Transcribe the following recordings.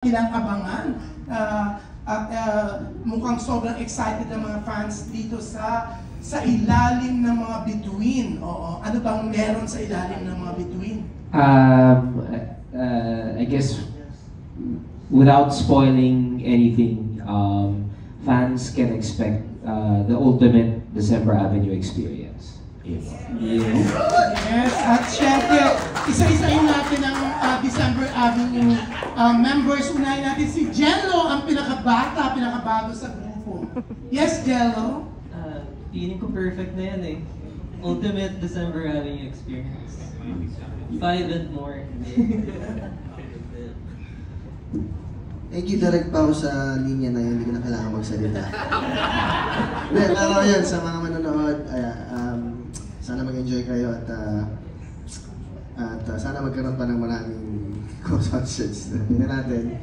Ilang abangan mukhang sobrang excited ng mga fans dito sa ilalim ng mga bituin. Oo. Ano bang meron sa ilalim ng mga bituin? I guess without spoiling anything, fans can expect the ultimate December Avenue experience. Yes. At syempre, isa-isahin natin ang December Avenue members. Unahin natin si Jello, ang pinakabata, pinakabago sa grupo. Yes, Jello? Feeling ko perfect na yan eh. Ultimate December Avenue experience. 5 and more. Thank you, direct pa ako sa linya na yun, hindi ko na kailangan magsalita. Hindi, tama yun sa mga manonood. Sana mag-enjoy kayo at sana magkaroon pa ng maraming concerts natin.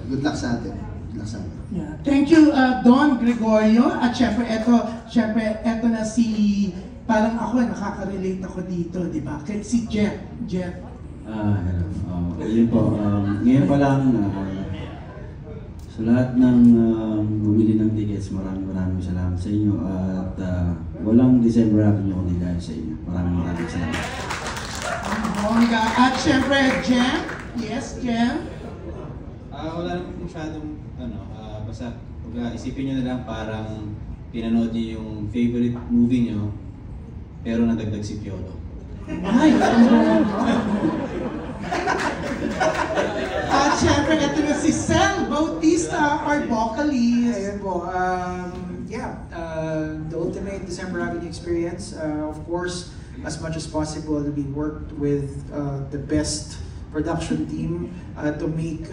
Good luck sa atin. Good luck sa atin. Yeah. Thank you, Don Gregorio. At syempre, eto na si, parang ako, nakaka-relate ako dito, di ba? Si Jeff. Hello. Yun po, ngayon pa lang, sa lahat ng bumili ng tickets, maraming salamat sa inyo at walang December Avenue kundi dahil sa inyo. Maraming salamat. At syempre, Jem. Yes, Jem. Wala naman masyadong, basta isipin nyo na lang parang pinanood nyo yung favorite movie nyo, pero nadagdag si Piolo. Ay! At syempre, ito na si Sel Bautista, our vocalist. Ayun po, the ultimate December Avenue experience. Of course, as much as possible, we worked with the best production team to make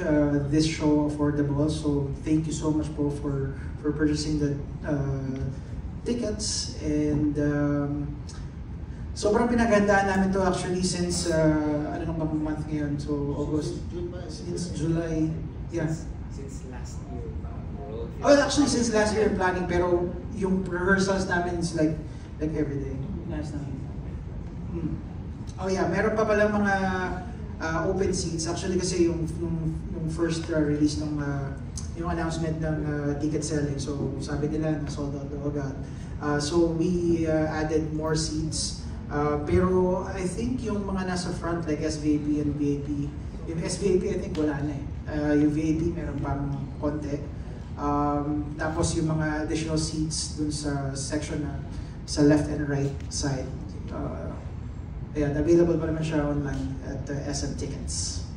this show affordable. So thank you so much po for purchasing the tickets, and sobrang pinaghandaan namin to actually since ano nang bang month ngayon, so August, since July, yeah. Since last year. Oh, actually since last year planning, pero yung rehearsals namin is like every day. Nice namin. Oh yeah, meron pa palang mga open seats. Actually kasi yung first release ng yung announcement ng ticket selling, so sabi nila na sold out daw agad. So we added more seats. Pero I think yung mga nasa front like SVIP and VIP, yung SVIP I think wala na eh. Yung VIP meron pang konti. Tapos yung mga additional seats dun sa section na sa left and right side. Available pa naman siya online at SM Tickets.